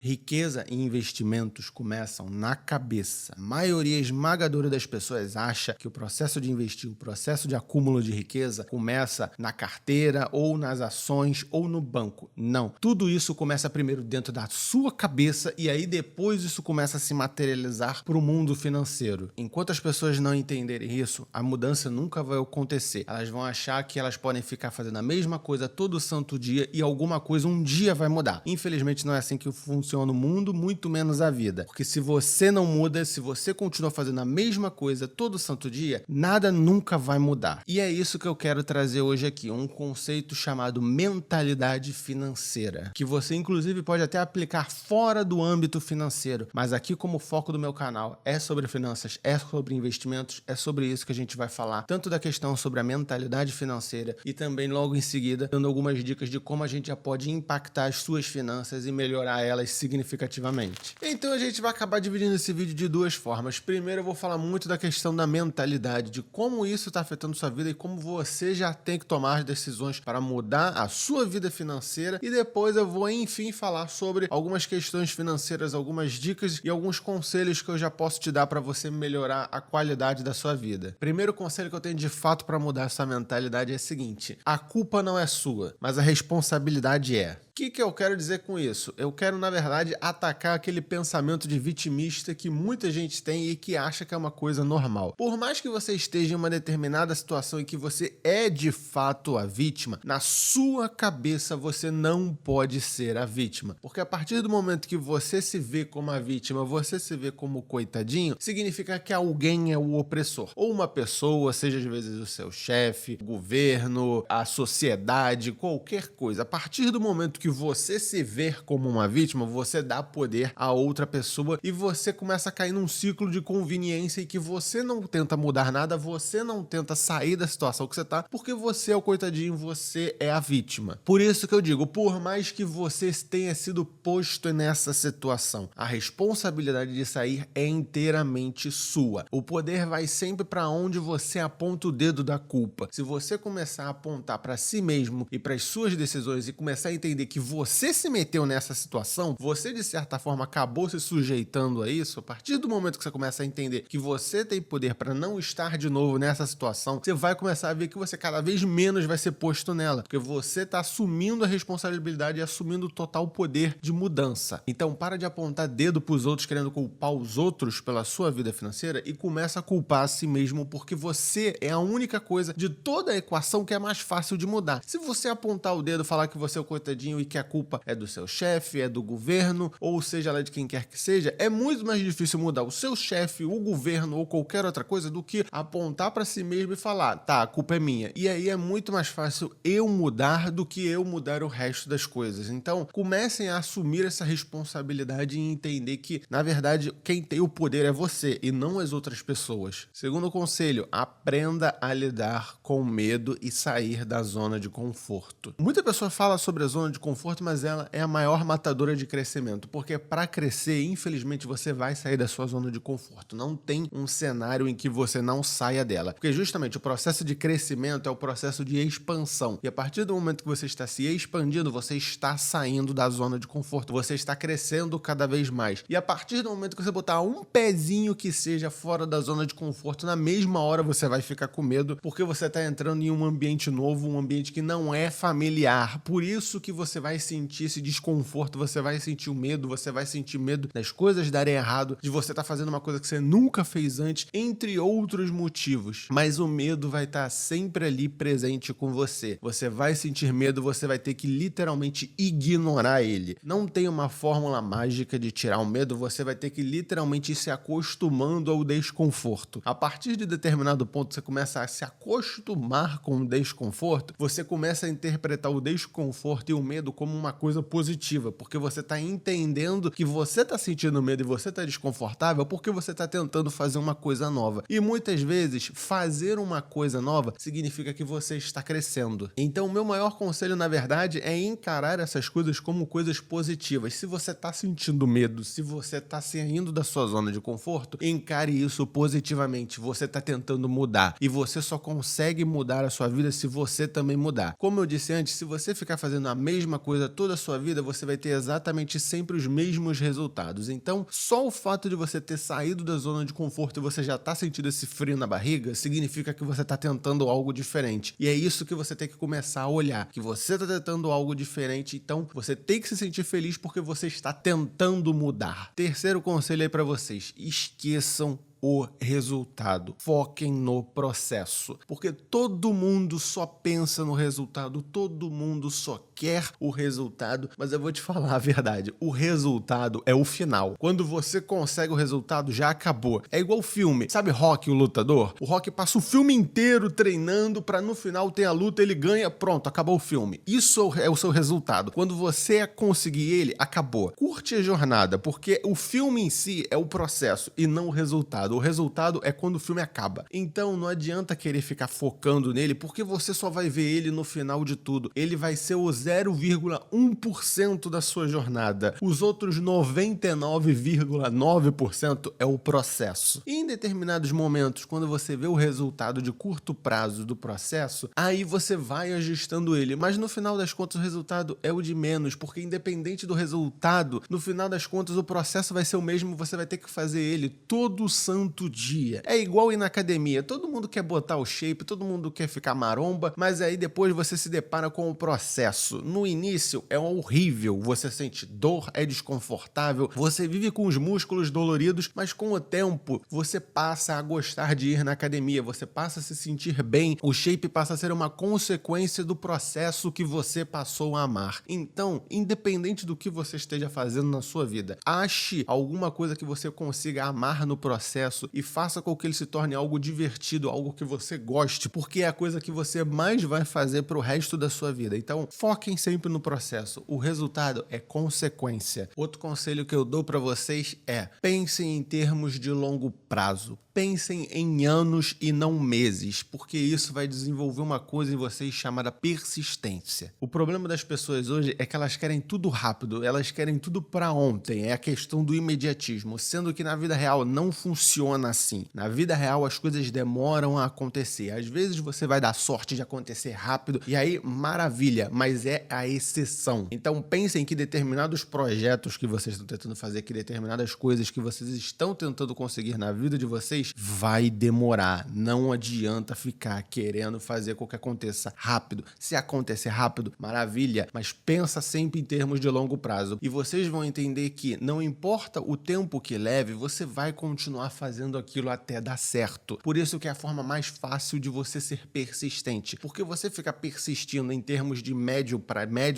Riqueza e investimentos começam na cabeça. A maioria esmagadora das pessoas acha que o processo de investir, o processo de acúmulo de riqueza começa na carteira ou nas ações ou no banco. Não. Tudo isso começa primeiro dentro da sua cabeça e aí depois isso começa a se materializar para o mundo financeiro. Enquanto as pessoas não entenderem isso, a mudança nunca vai acontecer. Elas vão achar que elas podem ficar fazendo a mesma coisa todo santo dia e alguma coisa um dia vai mudar. Infelizmente não é assim que funciona no mundo, muito menos a vida. Porque se você não muda, se você continua fazendo a mesma coisa todo santo dia, nada nunca vai mudar. E é isso que eu quero trazer hoje aqui, um conceito chamado mentalidade financeira, que você inclusive pode até aplicar fora do âmbito financeiro, mas aqui como o foco do meu canal é sobre finanças, é sobre investimentos, é sobre isso que a gente vai falar, tanto da questão sobre a mentalidade financeira e também logo em seguida dando algumas dicas de como a gente já pode impactar as suas finanças e melhorar elas significativamente. Então a gente vai acabar dividindo esse vídeo de duas formas. Primeiro eu vou falar muito da questão da mentalidade, de como isso está afetando sua vida e como você já tem que tomar decisões para mudar a sua vida financeira, e depois eu vou enfim falar sobre algumas questões financeiras, algumas dicas e alguns conselhos que eu já posso te dar para você melhorar a qualidade da sua vida. Primeiro conselho que eu tenho de fato para mudar essa mentalidade é o seguinte: a culpa não é sua, mas a responsabilidade é. O que eu quero dizer com isso? Eu quero, na verdade, atacar aquele pensamento de vitimista que muita gente tem e que acha que é uma coisa normal. Por mais que você esteja em uma determinada situação e que você é de fato a vítima, na sua cabeça você não pode ser a vítima. Porque a partir do momento que você se vê como a vítima, você se vê como o coitadinho, significa que alguém é o opressor. Ou uma pessoa, seja às vezes o seu chefe, o governo, a sociedade, qualquer coisa. A partir do momento que você se ver como uma vítima, você dá poder a outra pessoa e você começa a cair num ciclo de conveniência e que você não tenta mudar nada, você não tenta sair da situação que você tá, porque você é o coitadinho, você é a vítima. Por isso que eu digo, por mais que você tenha sido posto nessa situação, a responsabilidade de sair é inteiramente sua. O poder vai sempre para onde você aponta o dedo da culpa. Se você começar a apontar para si mesmo e para as suas decisões e começar a entender que você se meteu nessa situação, você de certa forma acabou se sujeitando a isso, a partir do momento que você começa a entender que você tem poder para não estar de novo nessa situação, você vai começar a ver que você cada vez menos vai ser posto nela, porque você está assumindo a responsabilidade e assumindo o total poder de mudança. Então para de apontar dedo para os outros querendo culpar os outros pela sua vida financeira e começa a culpar a si mesmo, porque você é a única coisa de toda a equação que é mais fácil de mudar. Se você apontar o dedo, falar que você é o coitadinho e que a culpa é do seu chefe, é do governo, ou seja lá de quem quer que seja, é muito mais difícil mudar o seu chefe, o governo ou qualquer outra coisa do que apontar para si mesmo e falar, tá, a culpa é minha. E aí é muito mais fácil eu mudar do que eu mudar o resto das coisas. Então, comecem a assumir essa responsabilidade e entender que, na verdade, quem tem o poder é você e não as outras pessoas. Segundo conselho, aprenda a lidar com medo e sair da zona de conforto. Muita pessoa fala sobre a zona de conforto, mas ela é a maior matadora de crescimento, porque para crescer, infelizmente, você vai sair da sua zona de conforto. Não tem um cenário em que você não saia dela, porque justamente o processo de crescimento é o processo de expansão, e a partir do momento que você está se expandindo, você está saindo da zona de conforto, você está crescendo cada vez mais, e a partir do momento que você botar um pezinho que seja fora da zona de conforto, na mesma hora você vai ficar com medo, porque você está entrando em um ambiente novo, um ambiente que não é familiar. Por isso que você vai sentir esse desconforto, você vai sentir o medo, você vai sentir medo das coisas darem errado, de você estar fazendo uma coisa que você nunca fez antes, entre outros motivos. Mas o medo vai estar sempre ali presente com você. Você vai sentir medo, você vai ter que literalmente ignorar ele. Não tem uma fórmula mágica de tirar o medo, você vai ter que literalmente ir se acostumando ao desconforto. A partir de determinado ponto, você começa a se acostumar com o desconforto, você começa a interpretar o desconforto e o medo como uma coisa positiva, porque você está entendendo que você está sentindo medo e você está desconfortável porque você está tentando fazer uma coisa nova. E muitas vezes, fazer uma coisa nova significa que você está crescendo. Então, o meu maior conselho, na verdade, é encarar essas coisas como coisas positivas. Se você está sentindo medo, se você está saindo da sua zona de conforto, encare isso positivamente. Você está tentando mudar e você só consegue mudar a sua vida se você também mudar. Como eu disse antes, se você ficar fazendo a mesma coisa toda a sua vida, você vai ter exatamente sempre os mesmos resultados. Então, só o fato de você ter saído da zona de conforto e você já tá sentindo esse frio na barriga, significa que você tá tentando algo diferente. E é isso que você tem que começar a olhar, que você tá tentando algo diferente, então você tem que se sentir feliz porque você está tentando mudar. Terceiro conselho aí pra vocês: esqueçam o resultado. Foquem no processo, porque todo mundo só pensa no resultado, todo mundo só quer o resultado, mas eu vou te falar a verdade, o resultado é o final. Quando você consegue o resultado, já acabou. É igual filme, sabe Rocky, o lutador? O Rocky passa o filme inteiro treinando pra no final ter a luta, ele ganha, pronto, acabou o filme. Isso é o seu resultado. Quando você conseguir ele, acabou. Curte a jornada, porque o filme em si é o processo e não o resultado. O resultado é quando o filme acaba. Então não adianta querer ficar focando nele, porque você só vai ver ele no final de tudo. Ele vai ser o 0,1% da sua jornada. Os outros 99,9% é o processo. E em determinados momentos, quando você vê o resultado de curto prazo do processo, aí você vai ajustando ele. Mas no final das contas, o resultado é o de menos, porque independente do resultado, no final das contas, o processo vai ser o mesmo, você vai ter que fazer ele todo santo dia. É igual ir na academia, todo mundo quer botar o shape, todo mundo quer ficar maromba, mas aí depois você se depara com o processo. No início é horrível, você sente dor, é desconfortável, você vive com os músculos doloridos, mas com o tempo você passa a gostar de ir na academia, você passa a se sentir bem, o shape passa a ser uma consequência do processo que você passou a amar. Então, independente do que você esteja fazendo na sua vida, ache alguma coisa que você consiga amar no processo e faça com que ele se torne algo divertido, algo que você goste, porque é a coisa que você mais vai fazer pro resto da sua vida. Então, foquem sempre no processo. O resultado é consequência. Outro conselho que eu dou para vocês é: pensem em termos de longo prazo. Pensem em anos e não meses, porque isso vai desenvolver uma coisa em vocês chamada persistência. O problema das pessoas hoje é que elas querem tudo rápido, elas querem tudo para ontem, é a questão do imediatismo, sendo que na vida real não funciona assim. Na vida real as coisas demoram a acontecer, às vezes você vai dar sorte de acontecer rápido e aí maravilha, mas é a exceção. Então pensem que determinados projetos que vocês estão tentando fazer, que determinadas coisas que vocês estão tentando conseguir na vida de vocês, vai demorar. Não adianta ficar querendo fazer com que aconteça rápido. Se acontecer rápido, maravilha, mas pensa sempre em termos de longo prazo. E vocês vão entender que não importa o tempo que leve, você vai continuar fazendo aquilo até dar certo. Por isso que é a forma mais fácil de você ser persistente. Porque você ficar persistindo em termos de médio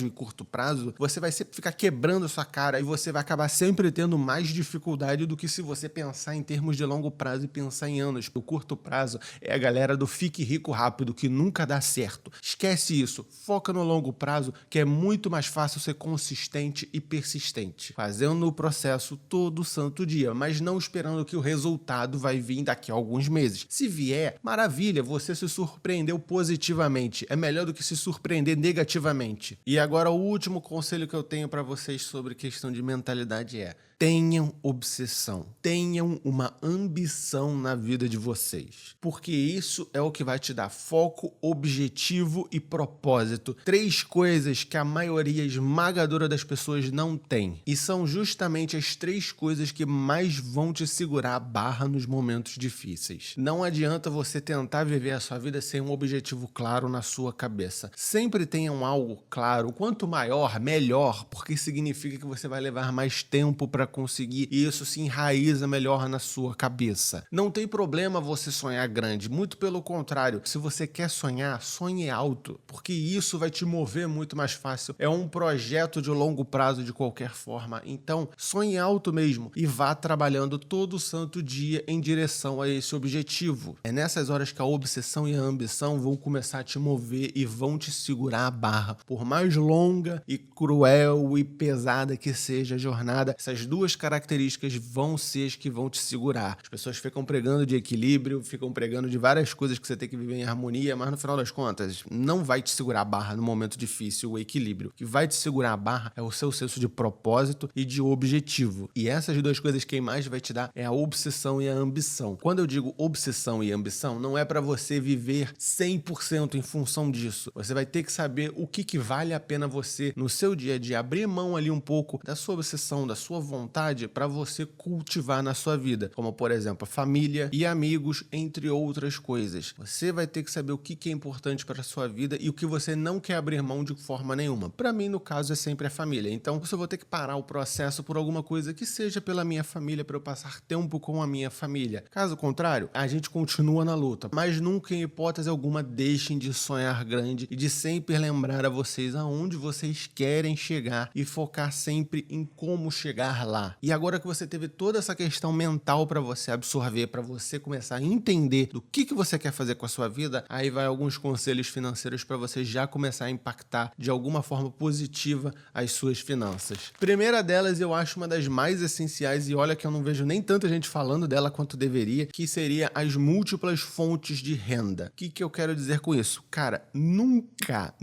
e curto prazo, você vai sempre ficar quebrando a sua cara e você vai acabar sempre tendo mais dificuldade do que se você pensar em termos de longo prazo e pensar em anos. O curto prazo é a galera do fique rico rápido, que nunca dá certo. Esquece isso. Foca no longo prazo, que é muito mais fácil ser consistente e persistente. Fazendo o processo todo santo dia, mas não esperando que o resultado vai vir daqui a alguns meses. Se vier, maravilha, você se surpreendeu positivamente. É melhor do que se surpreender negativamente. E agora o último conselho que eu tenho para vocês sobre questão de mentalidade é: tenham obsessão, tenham uma ambição na vida de vocês, porque isso é o que vai te dar foco, objetivo e propósito. 3 coisas que a maioria esmagadora das pessoas não tem, e são justamente as 3 coisas que mais vão te segurar a barra nos momentos difíceis. Não adianta você tentar viver a sua vida sem um objetivo claro na sua cabeça. Sempre tenham algo claro, quanto maior, melhor, porque significa que você vai levar mais tempo para conseguir e isso se enraiza melhor na sua cabeça. Não tem problema você sonhar grande, muito pelo contrário. Se você quer sonhar, sonhe alto, porque isso vai te mover muito mais fácil. É um projeto de longo prazo de qualquer forma. Então, sonhe alto mesmo e vá trabalhando todo santo dia em direção a esse objetivo. É nessas horas que a obsessão e a ambição vão começar a te mover e vão te segurar a barra. Por mais longa e cruel e pesada que seja a jornada, essas 2 duas características vão ser as que vão te segurar. As pessoas ficam pregando de equilíbrio, ficam pregando de várias coisas que você tem que viver em harmonia, mas no final das contas, não vai te segurar a barra no momento difícil, o equilíbrio. O que vai te segurar a barra é o seu senso de propósito e de objetivo. E essas duas coisas quem mais vai te dar é a obsessão e a ambição. Quando eu digo obsessão e ambição, não é para você viver 100% em função disso. Você vai ter que saber o que vale a pena você, no seu dia a dia, abrir mão ali um pouco da sua obsessão, da sua vontade para você cultivar na sua vida. Como, por exemplo, família e amigos, entre outras coisas. Você vai ter que saber o que é importante para a sua vida e o que você não quer abrir mão de forma nenhuma. Para mim, no caso, é sempre a família. Então, eu vou ter que parar o processo por alguma coisa que seja pela minha família, para eu passar tempo com a minha família. Caso contrário, a gente continua na luta. Mas nunca, em hipótese alguma, deixem de sonhar grande e de sempre lembrar a vocês aonde vocês querem chegar e focar sempre em como chegar lá. E agora que você teve toda essa questão mental para você absorver, para você começar a entender do que você quer fazer com a sua vida, aí vai alguns conselhos financeiros para você já começar a impactar de alguma forma positiva as suas finanças. Primeira delas, eu acho uma das mais essenciais, e olha que eu não vejo nem tanta gente falando dela quanto deveria, que seria as múltiplas fontes de renda. O que eu quero dizer com isso? Cara, nunca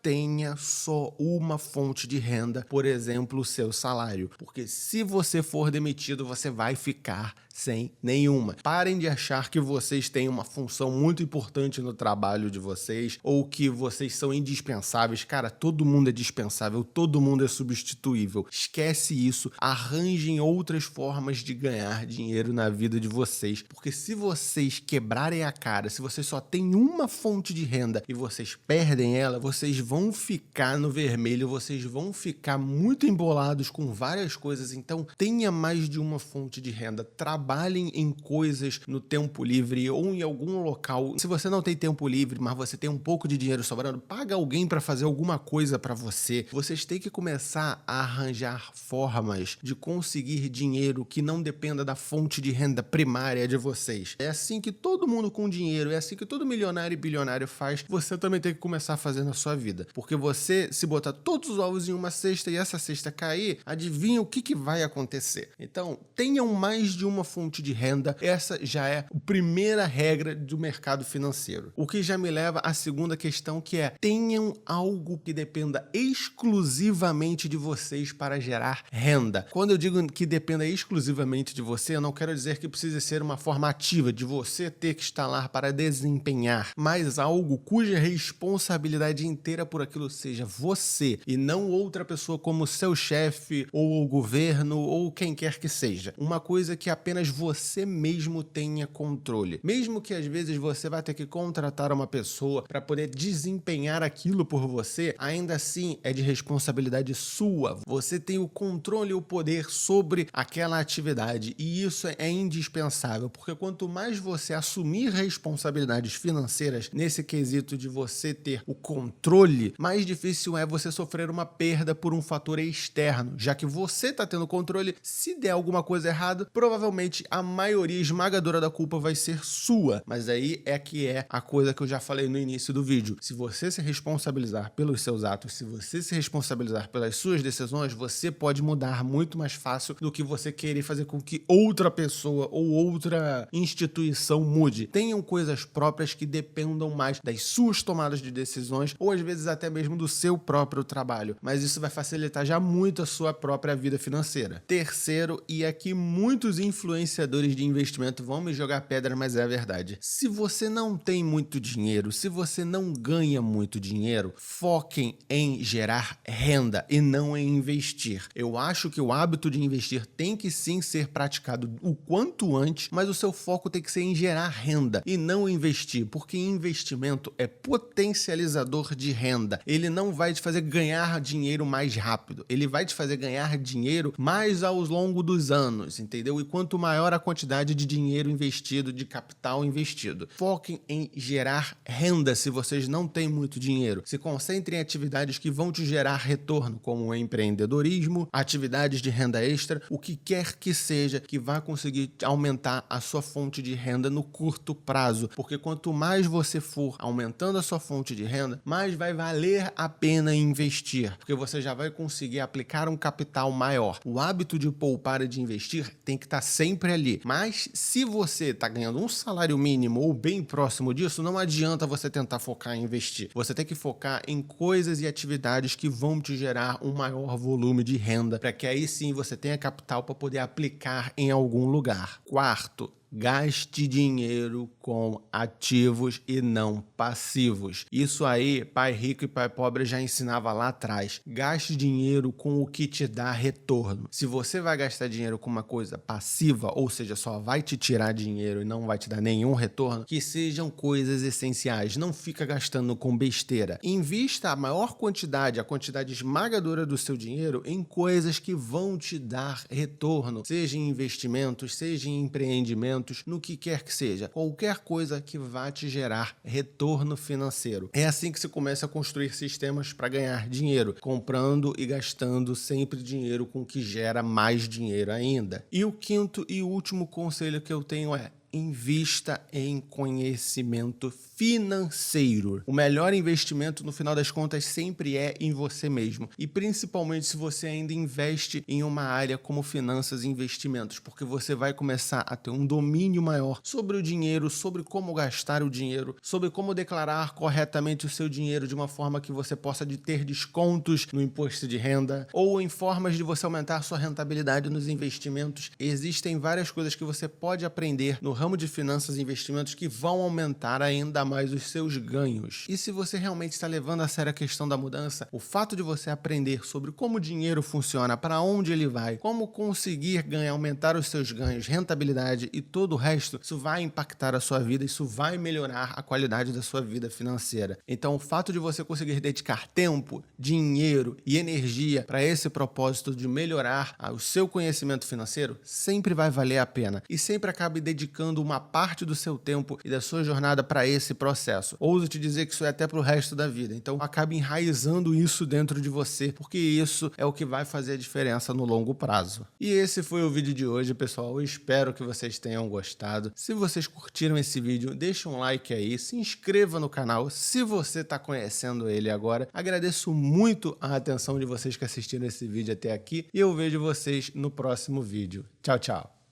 tenha só uma fonte de renda, por exemplo, o seu salário. Porque se você for demitido, você vai ficar sem nenhuma. Parem de achar que vocês têm uma função muito importante no trabalho de vocês ou que vocês são indispensáveis. Cara, todo mundo é dispensável, todo mundo é substituível. Esquece isso, arranjem outras formas de ganhar dinheiro na vida de vocês, porque se vocês quebrarem a cara, se vocês só têm uma fonte de renda e vocês perdem ela, vocês vão ficar no vermelho, vocês vão ficar muito embolados com várias coisas. Então, tenha mais de uma fonte de renda. Trabalhem em coisas no tempo livre ou em algum local. Se você não tem tempo livre, mas você tem um pouco de dinheiro sobrando, paga alguém para fazer alguma coisa para você. Vocês têm que começar a arranjar formas de conseguir dinheiro que não dependa da fonte de renda primária de vocês. É assim que todo mundo com dinheiro, é assim que todo milionário e bilionário faz. Você também tem que começar a fazer na sua vida. Porque você, se botar todos os ovos em uma cesta e essa cesta cair, adivinha o que vai acontecer. Então, tenham mais de uma fonte de renda. Essa já é a primeira regra do mercado financeiro. O que já me leva à segunda questão, que é: tenham algo que dependa exclusivamente de vocês para gerar renda. Quando eu digo que dependa exclusivamente de você, eu não quero dizer que precise ser uma forma ativa de você ter que estar lá para desempenhar, mas algo cuja responsabilidade inteira por aquilo seja você e não outra pessoa como seu chefe ou o governo ou quem quer que seja. Uma coisa que apenas você mesmo tenha controle. Mesmo que às vezes você vai ter que contratar uma pessoa para poder desempenhar aquilo por você, ainda assim é de responsabilidade sua. Você tem o controle e o poder sobre aquela atividade e isso é indispensável, porque quanto mais você assumir responsabilidades financeiras nesse quesito de você ter o controle, mais difícil é você sofrer uma perda por um fator externo, já que você está tendo controle. Se der alguma coisa errada, provavelmente a maioria esmagadora da culpa vai ser sua, mas aí é que é a coisa que eu já falei no início do vídeo. Se você se responsabilizar pelos seus atos, se você se responsabilizar pelas suas decisões, você pode mudar muito mais fácil do que você querer fazer com que outra pessoa ou outra instituição mude. Tenham coisas próprias que dependam mais das suas tomadas de decisões ou às vezes até mesmo do seu próprio trabalho, mas isso vai facilitar já muito a sua própria vida financeira. Terceiro, e aqui muitos influenciadores de investimento vão me jogar pedra, mas é a verdade. Se você não tem muito dinheiro, se você não ganha muito dinheiro, foquem em gerar renda e não em investir. Eu acho que o hábito de investir tem que sim ser praticado o quanto antes, mas o seu foco tem que ser em gerar renda e não investir, porque investimento é potencializador de renda. Ele não vai te fazer ganhar dinheiro mais rápido, ele vai te fazer ganhar dinheiro mais ao longo dos anos, entendeu? E quanto maior a quantidade de dinheiro investido, de capital investido. Foquem em gerar renda se vocês não têm muito dinheiro. Se concentrem em atividades que vão te gerar retorno, como o empreendedorismo, atividades de renda extra, o que quer que seja que vá conseguir aumentar a sua fonte de renda no curto prazo. Porque quanto mais você for aumentando a sua fonte de renda, mais vai valer a pena investir, porque você já vai conseguir aplicar um capital maior. O hábito de poupar e de investir tem que estar sempre ali. Mas se você está ganhando um salário mínimo ou bem próximo disso, não adianta você tentar focar em investir. Você tem que focar em coisas e atividades que vão te gerar um maior volume de renda, para que aí sim você tenha capital para poder aplicar em algum lugar. Quarto, gaste dinheiro com ativos e não passivos. Isso aí, pai rico e pai pobre já ensinava lá atrás. Gaste dinheiro com o que te dá retorno. Se você vai gastar dinheiro com uma coisa passiva, ou seja, só vai te tirar dinheiro e não vai te dar nenhum retorno, que sejam coisas essenciais. Não fica gastando com besteira. Invista a maior quantidade, a quantidade esmagadora do seu dinheiro em coisas que vão te dar retorno. Seja em investimentos, seja em empreendimentos, no que quer que seja, qualquer coisa que vá te gerar retorno financeiro. É assim que se começa a construir sistemas para ganhar dinheiro, comprando e gastando sempre dinheiro com o que gera mais dinheiro ainda. E o quinto e último conselho que eu tenho é: invista em conhecimento financeiro. O melhor investimento, no final das contas, sempre é em você mesmo. E principalmente se você ainda investe em uma área como finanças e investimentos, porque você vai começar a ter um domínio maior sobre o dinheiro, sobre como gastar o dinheiro, sobre como declarar corretamente o seu dinheiro de uma forma que você possa ter descontos no imposto de renda, ou em formas de você aumentar sua rentabilidade nos investimentos. Existem várias coisas que você pode aprender no ramo de finanças e investimentos que vão aumentar ainda mais os seus ganhos. E se você realmente está levando a sério a questão da mudança, o fato de você aprender sobre como o dinheiro funciona, para onde ele vai, como conseguir ganhar, aumentar os seus ganhos, rentabilidade e todo o resto, isso vai impactar a sua vida, isso vai melhorar a qualidade da sua vida financeira. Então, o fato de você conseguir dedicar tempo, dinheiro e energia para esse propósito de melhorar o seu conhecimento financeiro sempre vai valer a pena. E sempre acabe dedicando uma parte do seu tempo e da sua jornada para esse processo. Ouso te dizer que isso é até para o resto da vida. Então, acabe enraizando isso dentro de você, porque isso é o que vai fazer a diferença no longo prazo. E esse foi o vídeo de hoje, pessoal. Eu espero que vocês tenham gostado. Se vocês curtiram esse vídeo, deixa um like aí, se inscreva no canal se você está conhecendo ele agora. Agradeço muito a atenção de vocês que assistiram esse vídeo até aqui e eu vejo vocês no próximo vídeo. Tchau, tchau!